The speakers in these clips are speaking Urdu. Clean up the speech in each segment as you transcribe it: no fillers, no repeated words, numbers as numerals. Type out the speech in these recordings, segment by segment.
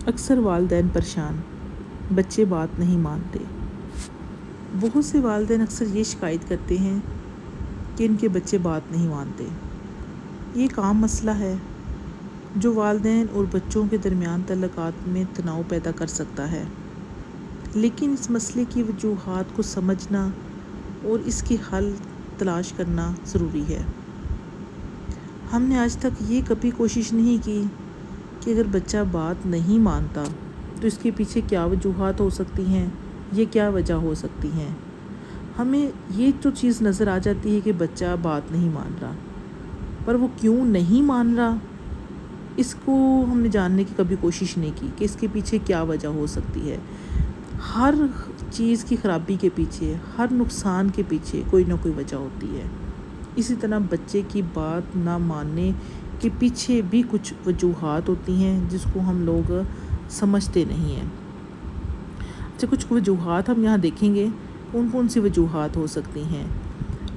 اکثر والدین پریشان، بچے بات نہیں مانتے۔ بہت سے والدین اکثر یہ شکایت کرتے ہیں کہ ان کے بچے بات نہیں مانتے۔ یہ ایک عام مسئلہ ہے جو والدین اور بچوں کے درمیان تعلقات میں تناؤ پیدا کر سکتا ہے، لیکن اس مسئلے کی وجوہات کو سمجھنا اور اس کے حل تلاش کرنا ضروری ہے۔ ہم نے آج تک یہ کبھی کوشش نہیں کی کہ اگر بچہ بات نہیں مانتا تو اس کے پیچھے کیا وجوہات ہو سکتی ہیں، یہ کیا وجہ ہو سکتی ہیں۔ ہمیں یہ تو چیز نظر آ جاتی ہے کہ بچہ بات نہیں مان رہا، پر وہ کیوں نہیں مان رہا، اس کو ہم نے جاننے کی کبھی کوشش نہیں کی کہ اس کے پیچھے کیا وجہ ہو سکتی ہے۔ ہر چیز کی خرابی کے پیچھے، ہر نقصان کے پیچھے کوئی نہ کوئی وجہ ہوتی ہے۔ اسی طرح بچے کی بات نہ ماننے کے پیچھے بھی کچھ وجوہات ہوتی ہیں جس کو ہم لوگ سمجھتے نہیں ہیں۔ اچھا، کچھ وجوہات ہم یہاں دیکھیں گے کون کون سی وجوہات ہو سکتی ہیں۔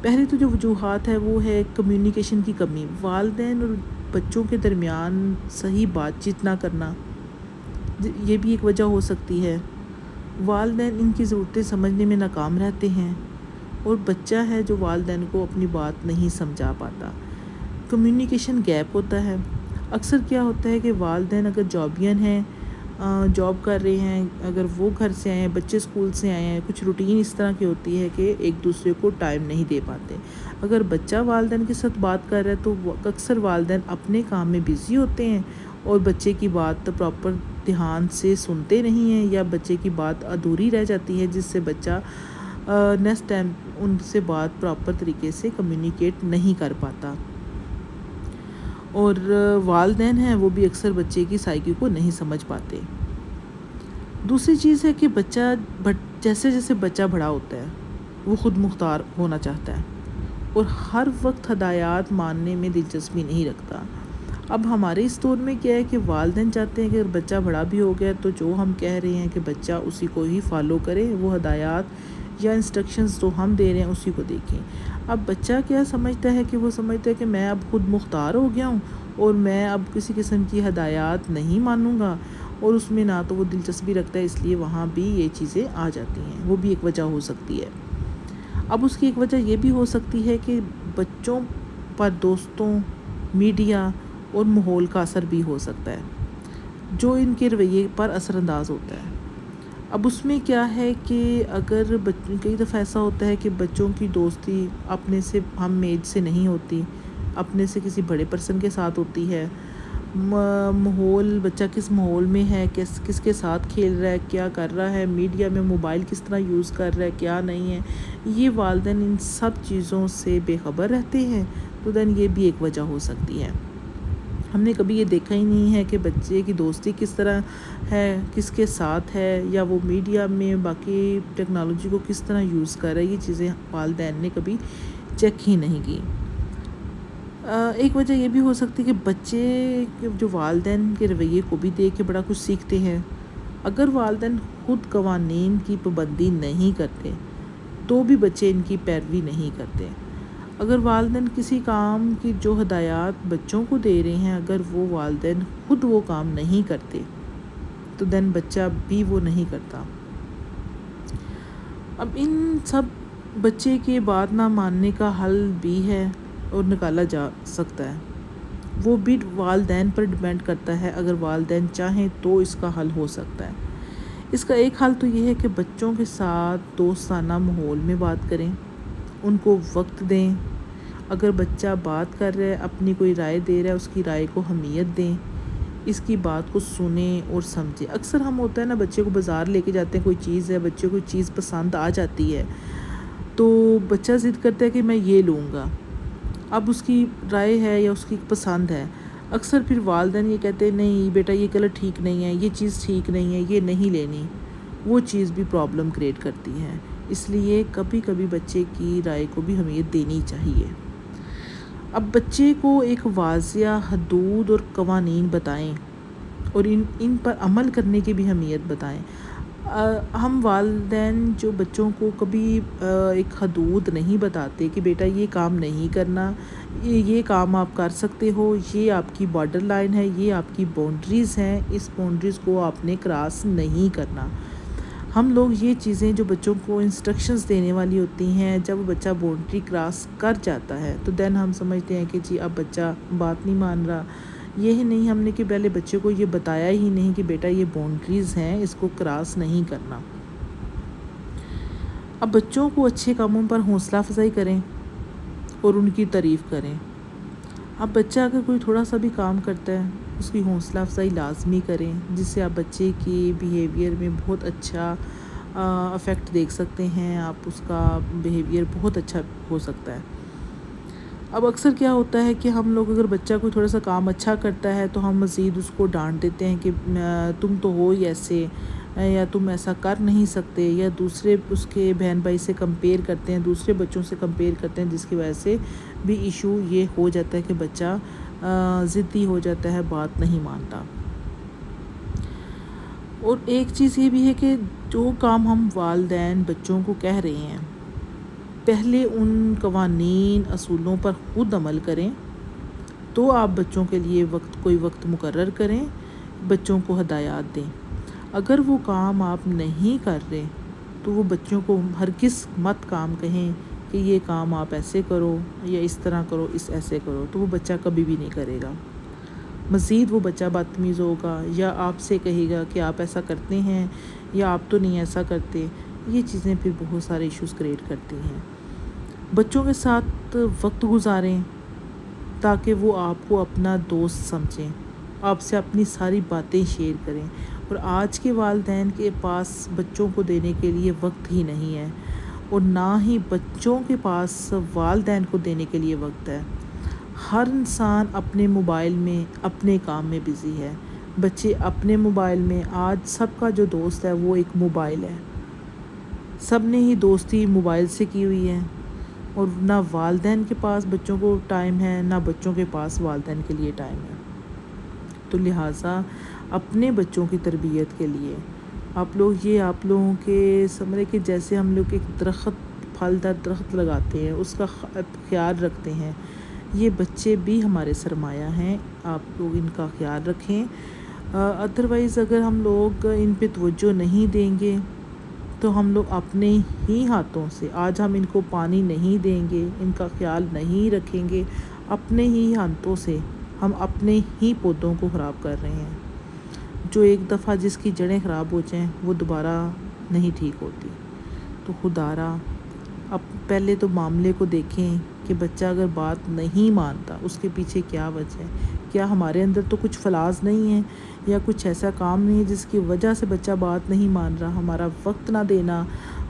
پہلی تو جو وجوہات ہے وہ ہے کمیونیکیشن کی کمی۔ والدین اور بچوں کے درمیان صحیح بات چیت نہ کرنا، یہ بھی ایک وجہ ہو سکتی ہے۔ والدین ان کی ضرورتیں سمجھنے میں ناکام رہتے ہیں اور بچہ ہے جو والدین کو اپنی بات نہیں سمجھا پاتا۔ کمیونیکیشن گیپ ہوتا ہے۔ اکثر کیا ہوتا ہے کہ والدین اگر جابین ہیں، جاب کر رہے ہیں، اگر وہ گھر سے آئے ہیں، بچے اسکول سے آئے ہیں، کچھ روٹین اس طرح کی ہوتی ہے کہ ایک دوسرے کو ٹائم نہیں دے پاتے۔ اگر بچہ والدین کے ساتھ بات کر رہا ہے تو اکثر والدین اپنے کام میں بزی ہوتے ہیں اور بچے کی بات پراپر دھیان سے سنتے نہیں ہیں، یا بچے کی بات ادھوری رہ جاتی ہے جس سے بچہ نیکسٹ ٹائم ان سے بات پراپر طریقے سے کمیونیکیٹ نہیں کر پاتا۔ اور والدین ہیں وہ بھی اکثر بچے کی سائیکی کو نہیں سمجھ پاتے۔ دوسری چیز ہے کہ جیسے جیسے بچہ بڑا ہوتا ہے وہ خود مختار ہونا چاہتا ہے اور ہر وقت ہدایات ماننے میں دلچسپی نہیں رکھتا۔ اب ہمارے اس دور میں کیا ہے کہ والدین چاہتے ہیں کہ اگر بچہ بڑا بھی ہو گیا تو جو ہم کہہ رہے ہیں کہ بچہ اسی کو ہی فالو کرے، وہ ہدایات یا انسٹرکشنز جو ہم دے رہے ہیں اسی کو دیکھیں۔ اب بچہ کیا سمجھتا ہے کہ وہ سمجھتا ہے کہ میں اب خود مختار ہو گیا ہوں اور میں اب کسی قسم کی ہدایات نہیں مانوں گا، اور اس میں نہ تو وہ دلچسپی رکھتا ہے، اس لیے وہاں بھی یہ چیزیں آ جاتی ہیں۔ وہ بھی ایک وجہ ہو سکتی ہے۔ اب اس کی ایک وجہ یہ بھی ہو سکتی ہے کہ بچوں پر دوستوں، میڈیا اور ماحول کا اثر بھی ہو سکتا ہے جو ان کے رویے پر اثر انداز ہوتا ہے۔ اب اس میں کیا ہے کہ اگر کئی دفعہ ایسا ہوتا ہے کہ بچوں کی دوستی اپنے سے ہم ایج سے نہیں ہوتی، اپنے سے کسی بڑے پرسن کے ساتھ ہوتی ہے۔ ماحول، بچہ کس ماحول میں ہے، کس کے ساتھ کھیل رہا ہے، کیا کر رہا ہے، میڈیا میں موبائل کس طرح یوز کر رہا ہے، کیا نہیں ہے، یہ والدین ان سب چیزوں سے بے خبر رہتے ہیں، تو دین یہ بھی ایک وجہ ہو سکتی ہے۔ ہم نے کبھی یہ دیکھا ہی نہیں ہے کہ بچے کی دوستی کس طرح ہے، کس کے ساتھ ہے، یا وہ میڈیا میں باقی ٹیکنالوجی کو کس طرح یوز کر رہا ہے، یہ چیزیں والدین نے کبھی چیک ہی نہیں کی۔ ایک وجہ یہ بھی ہو سکتی ہے کہ بچے جو والدین کے رویے کو بھی دیکھ کے بڑا کچھ سیکھتے ہیں۔ اگر والدین خود قوانین کی پابندی نہیں کرتے تو بھی بچے ان کی پیروی نہیں کرتے۔ اگر والدین کسی کام کی جو ہدایات بچوں کو دے رہے ہیں، اگر وہ والدین خود وہ کام نہیں کرتے تو دین بچہ بھی وہ نہیں کرتا۔ اب ان سب بچے کے بات نہ ماننے کا حل بھی ہے اور نکالا جا سکتا ہے، وہ بھی والدین پر ڈیپینڈ کرتا ہے۔ اگر والدین چاہیں تو اس کا حل ہو سکتا ہے۔ اس کا ایک حل تو یہ ہے کہ بچوں کے ساتھ دوستانہ ماحول میں بات کریں، ان کو وقت دیں۔ اگر بچہ بات کر رہا ہے، اپنی کوئی رائے دے رہا ہے، اس کی رائے کو اہمیت دیں، اس کی بات کو سنیں اور سمجھیں۔ اکثر ہم ہوتا ہے نا، بچے کو بازار لے کے جاتے ہیں، کوئی چیز ہے، بچے کو کوئی چیز پسند آ جاتی ہے تو بچہ ضد کرتا ہے کہ میں یہ لوں گا۔ اب اس کی رائے ہے یا اس کی پسند ہے، اکثر پھر والدین یہ کہتے ہیں نہیں بیٹا یہ کلر ٹھیک نہیں ہے، یہ چیز ٹھیک نہیں ہے، یہ نہیں لینی، وہ چیز بھی پرابلم کریٹ کرتی ہے۔ اس لیے کبھی کبھی بچے کی رائے کو بھی اہمیت دینی چاہیے۔ اب بچے کو ایک واضح حدود اور قوانین بتائیں اور ان پر عمل کرنے کی بھی اہمیت بتائیں۔ ہم والدین جو بچوں کو کبھی ایک حدود نہیں بتاتے کہ بیٹا یہ کام نہیں کرنا، یہ کام آپ کر سکتے ہو، یہ آپ کی بارڈر لائن ہے، یہ آپ کی باؤنڈریز ہیں، اس باؤنڈریز کو آپ نے کراس نہیں کرنا۔ ہم لوگ یہ چیزیں جو بچوں کو انسٹرکشنز دینے والی ہوتی ہیں، جب بچہ باؤنڈری کراس کر جاتا ہے تو دین ہم سمجھتے ہیں کہ جی اب بچہ بات نہیں مان رہا۔ یہی نہیں، ہم نے کہ پہلے بچے کو یہ بتایا ہی نہیں کہ بیٹا یہ باؤنڈریز ہیں، اس کو کراس نہیں کرنا۔ اب بچوں کو اچھے کاموں پر حوصلہ افزائی کریں اور ان کی تعریف کریں۔ اب بچہ اگر کوئی تھوڑا سا بھی کام کرتا ہے، اس کی حوصلہ افزائی لازمی کریں، جس سے آپ بچے کی بیہیویئر میں بہت اچھا افیکٹ دیکھ سکتے ہیں، آپ اس کا بیہیویئر بہت اچھا ہو سکتا ہے۔ اب اکثر کیا ہوتا ہے کہ ہم لوگ اگر بچہ کوئی تھوڑا سا کام اچھا کرتا ہے تو ہم مزید اس کو ڈانٹ دیتے ہیں کہ تم تو ہو ہی ایسے، یا تم ایسا کر نہیں سکتے، یا دوسرے اس کے بہن بھائی سے کمپیئر کرتے ہیں، دوسرے بچوں سے کمپیئر کرتے ہیں، جس کی وجہ سے بھی ایشو یہ ہو جاتا ہے کہ بچہ ضدی ہو جاتا ہے، بات نہیں مانتا۔ اور ایک چیز یہ بھی ہے کہ جو کام ہم والدین بچوں کو کہہ رہے ہیں، پہلے ان قوانین اصولوں پر خود عمل کریں، تو آپ بچوں کے لیے کوئی وقت مقرر کریں، بچوں کو ہدایات دیں۔ اگر وہ کام آپ نہیں کر رہے تو وہ بچوں کو ہرگز مت کام کہیں کہ یہ کام آپ ایسے کرو یا اس طرح کرو، ایسے کرو، تو وہ بچہ کبھی بھی نہیں کرے گا۔ مزید وہ بچہ بدتمیز ہوگا، یا آپ سے کہے گا کہ آپ ایسا کرتے ہیں یا آپ تو نہیں ایسا کرتے۔ یہ چیزیں پھر بہت سارے ایشوز کریٹ کرتی ہیں۔ بچوں کے ساتھ وقت گزاریں تاکہ وہ آپ کو اپنا دوست سمجھیں، آپ سے اپنی ساری باتیں شیئر کریں۔ اور آج کے والدین کے پاس بچوں کو دینے کے لیے وقت ہی نہیں ہے، اور نہ ہی بچوں کے پاس والدین کو دینے کے لیے وقت ہے۔ ہر انسان اپنے موبائل میں اپنے کام میں بزی ہے، بچے اپنے موبائل میں۔ آج سب کا جو دوست ہے وہ ایک موبائل ہے، سب نے ہی دوستی موبائل سے کی ہوئی ہے، اور نہ والدین کے پاس بچوں کو ٹائم ہے، نہ بچوں کے پاس والدین کے لیے ٹائم ہے۔ تو لہٰذا اپنے بچوں کی تربیت کے لیے آپ لوگوں کے سمجھے کہ جیسے ہم لوگ ایک پھلدار درخت لگاتے ہیں، اس کا خیال رکھتے ہیں، یہ بچے بھی ہمارے سرمایہ ہیں، آپ لوگ ان کا خیال رکھیں۔ ادروائز اگر ہم لوگ ان پہ توجہ نہیں دیں گے تو ہم لوگ اپنے ہی ہاتھوں سے، آج ہم ان کو پانی نہیں دیں گے، ان کا خیال نہیں رکھیں گے، اپنے ہی ہاتھوں سے ہم اپنے ہی پودوں کو خراب کر رہے ہیں۔ جو ایک دفعہ جس کی جڑیں خراب ہو جائیں وہ دوبارہ نہیں ٹھیک ہوتی۔ تو خدارا اب پہلے تو معاملے کو دیکھیں کہ بچہ اگر بات نہیں مانتا اس کے پیچھے کیا وجہ ہے، کیا ہمارے اندر تو کچھ فلاز نہیں ہیں، یا کچھ ایسا کام نہیں ہے جس کی وجہ سے بچہ بات نہیں مان رہا۔ ہمارا وقت نہ دینا،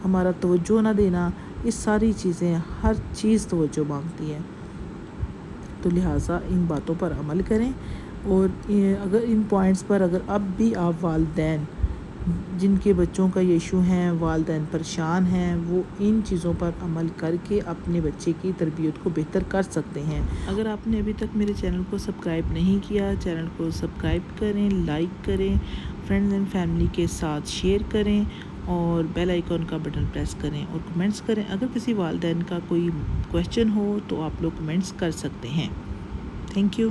ہمارا توجہ نہ دینا، یہ ساری چیزیں، ہر چیز توجہ مانگتی ہے۔ تو لہٰذا ان باتوں پر عمل کریں، اور اگر ان پوائنٹس پر اگر اب بھی آپ والدین جن کے بچوں کا یہ ایشو ہیں، والدین پریشان ہیں، وہ ان چیزوں پر عمل کر کے اپنے بچے کی تربیت کو بہتر کر سکتے ہیں۔ اگر آپ نے ابھی تک میرے چینل کو سبسکرائب نہیں کیا، چینل کو سبسکرائب کریں، لائک کریں، فرینڈز اینڈ فیملی کے ساتھ شیئر کریں، اور بیل آئیکن کا بٹن پریس کریں، اور کمنٹس کریں۔ اگر کسی والدین کا کوئی کویسچن ہو تو آپ لوگ کمنٹس کر سکتے ہیں۔ Thank you.